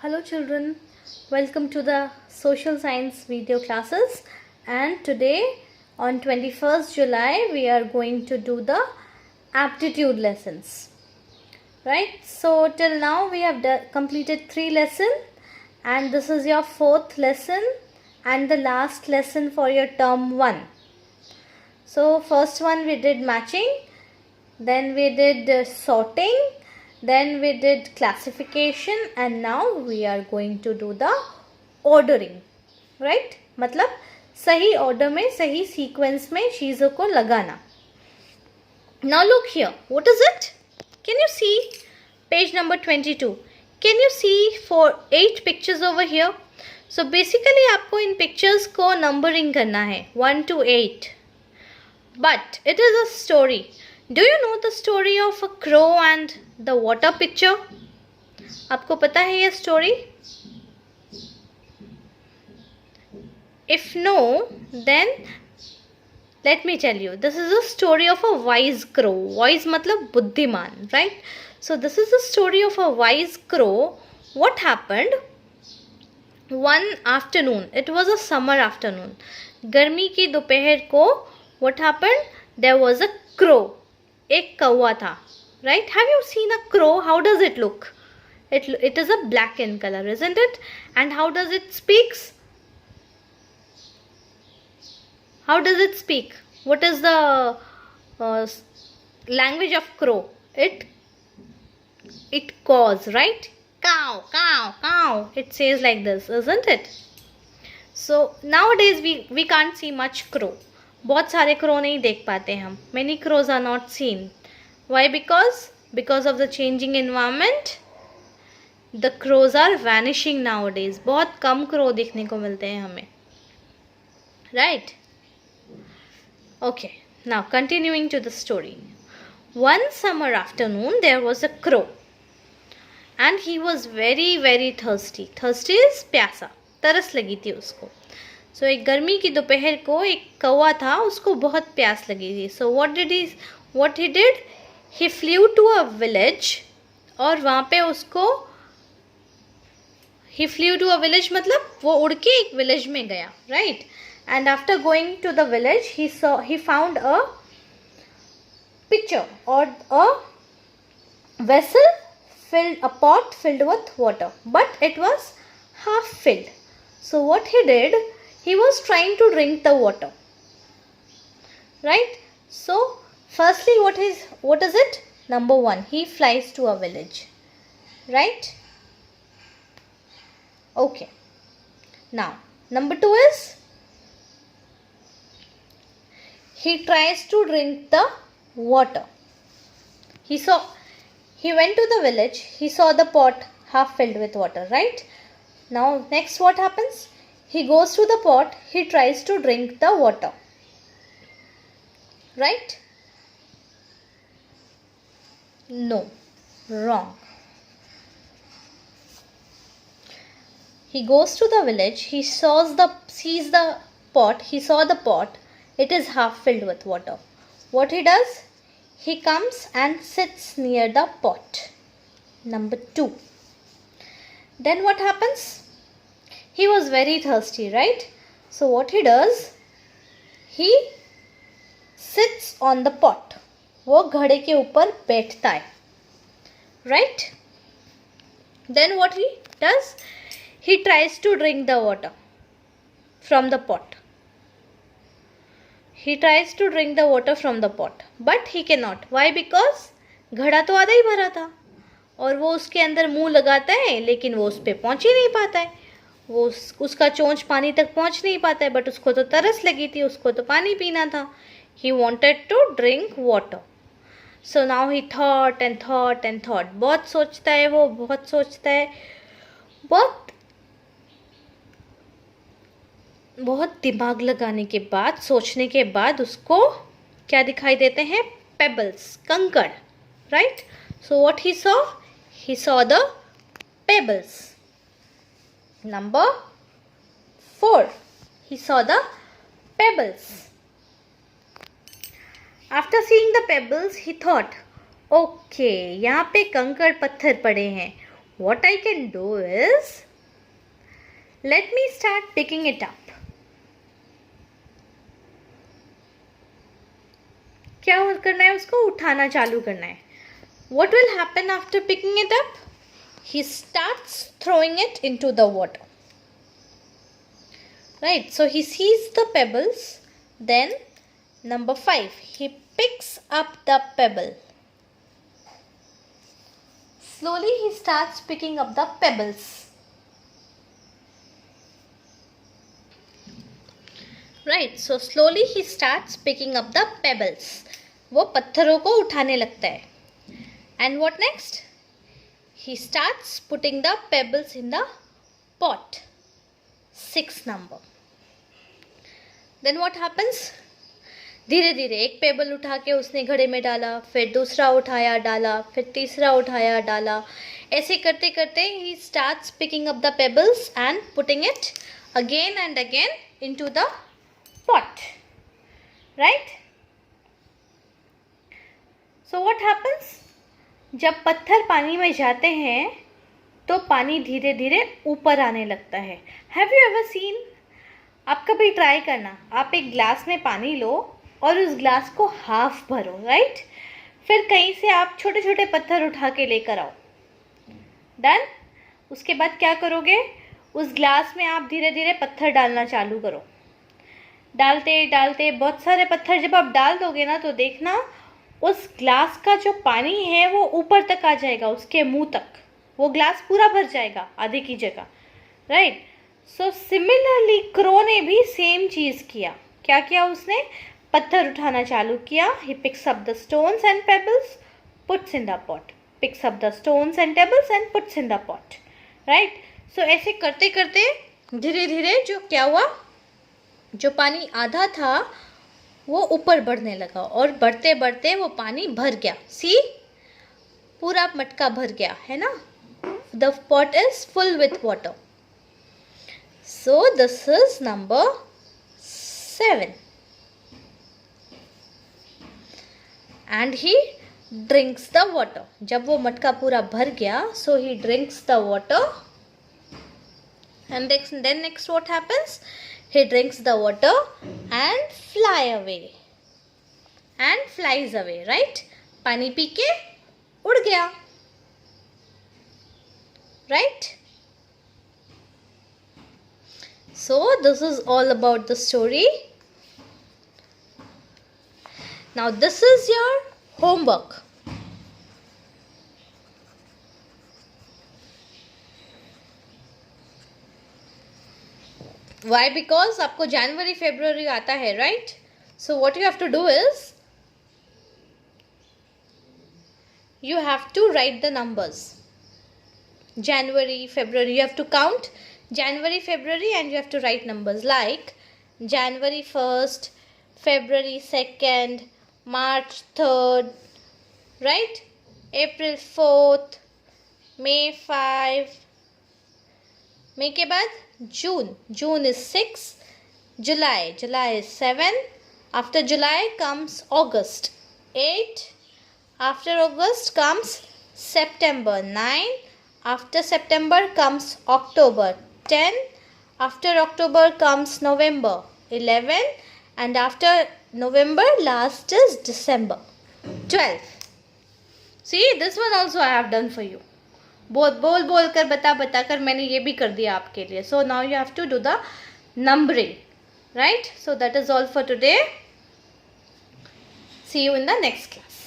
Hello children, welcome to the social science video classes, and today on 21st July we are going to do the aptitude lessons. Right, so till now we have completed 3 lessons and this is your 4th lesson and the last lesson for your term 1. So first one we did matching, then we did sorting, then we did classification, and now we are going to do the ordering. Right, मतलब सही order में, सही sequence में चीज़ों को लगाना. Now look here, what is it? Can you see page number 22? Can you see 8 pictures over here? So basically आपको इन pictures को numbering करना है 1 to 8. But it is a story. Do you know the story of a crow and the water pitcher? आपको पता है ये story? If no, then let me tell you. This is a story of a wise crow. Wise मतलब बुद्धिमान, right? So this is the story of a wise crow. What happened? One afternoon. It was a summer afternoon. गर्मी की दोपहर को what happened? There was a crow. एक कौवा था. Right? Have you seen a crow? How does it look? It is a black in color, isn't it? And how does it speaks? How does it speak? What is the language of crow? It caws, right? Cow, cow, cow. It says like this, isn't it? So nowadays we can't see much crow. बहुत सारे crow नहीं देख पाते हम. Many crows are not seen. Why? Because of the changing environment, the crows are vanishing nowadays. बहुत कम crow देखने को मिलते हैं हमें. Right? Okay, now continuing to the story. One summer afternoon there was a crow and he was very very thirsty. Thirsty is प्यासा, तरस लगी थी उसको. So एक गर्मी की दोपहर को एक कौवा था, उसको बहुत प्यास लगी थी. So what he did? He flew to a village और वहाँ पे उसको he flew to a village मतलब वो उड़ के एक village में गया, right? And after going to the village, he found a pitcher or a vessel a pot filled with water, but it was half filled. So what he did, he was trying to drink the water, right? So firstly, what is it? Number 1, he flies to a village, right? Okay. Now number 2 is he tries to drink the water. He went to the village. He saw the pot half filled with water, right? Now next what happens? He goes to the pot. He tries to drink the water, right? No, wrong. He goes to the village. He sees the pot. He saw the pot. It is half filled with water. What he does? He comes and sits near the pot. Number 2. Then what happens? He was very thirsty, right? So what he does? He sits on the pot. वो घड़े के ऊपर बैठता है, right? Then what he does? He tries to drink the water from the pot. He tries to drink the water from the pot, but he cannot. Why? Because घड़ा तो आधा ही भरा था और वो उसके अंदर मुंह लगाता है, लेकिन वो उस पे पहुंच ही नहीं पाता है. वो उसका चोंच पानी तक पहुंच नहीं पाता है, बट उसको तो तरस लगी थी, उसको तो पानी पीना था. He wanted to drink water. So now he thought and thought and thought. बहुत सोचता है वो, बहुत सोचता है, बहुत दिमाग लगाने के बाद, सोचने के बाद उसको क्या दिखाई देते हैं? पेबल्स, कंकड़, right? So what he saw the pebbles. Number 4, he saw the pebbles. After seeing the pebbles, he thought, okay, यहाँ पे कंकड़ पत्थर पड़े हैं. what I can do is, let me start picking it up. क्या करना है, उसको उठाना चालू करना है. What will happen after picking it up? He starts throwing it into the water. Right, so he sees the pebbles. Then number 5, he picks up the pebble. Slowly he starts picking up the pebbles. Right, so slowly he starts picking up the pebbles. वो पत्थरों को उठाने लगता है. And what next? He starts putting the pebbles in the pot. 6 number. Then what happens? धीरे धीरे एक payable उठा के उसने घड़े में डाला, फिर दूसरा उठाया डाला, फिर तीसरा उठाया डाला. ऐसे करते करते he starts picking up the pebbles and putting it again and again into the pot. Right? So what happens? जब पत्थर पानी में जाते हैं तो पानी धीरे धीरे ऊपर आने लगता है. Have you ever seen? आप कभी ट्राई करना, आप एक ग्लास में पानी लो और उस ग्लास को हाफ भरो. राइट, फिर कहीं से आप छोटे छोटे पत्थर उठा के लेकर आओ. डन. उसके बाद क्या करोगे, उस ग्लास में आप धीरे धीरे पत्थर डालना चालू करो. डालते डालते बहुत सारे पत्थर जब आप डाल दोगे ना, तो देखना उस ग्लास का जो पानी है वो ऊपर तक आ जाएगा, उसके मुंह तक. वो ग्लास पूरा भर जाएगा आधे की जगह. राइट. सो सिमिलरली क्रो ने भी सेम चीज़ किया. क्या किया उसने? पत्थर उठाना चालू किया. He picks up the stones and pebbles, puts in the pot. Picks up the stones and pebbles and puts in the pot. Right. So ऐसे करते करते धीरे धीरे जो क्या हुआ, जो पानी आधा था वो ऊपर बढ़ने लगा और बढ़ते बढ़ते वो पानी भर गया. सी, पूरा मटका भर गया है ना. The pot is full with water. So this is number 7. And he drinks the water. जब वो मटका पूरा भर गया, so he drinks the water. And then next what happens? He drinks the water and flies away. Right? पानी P के उड़ गया. Right? So this is all about the story. Now this is your homework. Why? Because आपको January, February आता है, right? So what you have to do is, you have to write the numbers. January, February, you have to count January, February, and you have to write numbers like January 1st, February 2nd, March 3rd, right? April 4th, May 5, May के बाद June is 6, July is 7, after July comes August 8, after August comes September 9, after September comes October 10, after October comes November 11, and after November last is December 12. See, this one also I have done for you. बोल कर बता कर मैंने ये भी कर दिया आपके लिए. So now you have to do the numbering, right? So that is all for today. See you in the next class.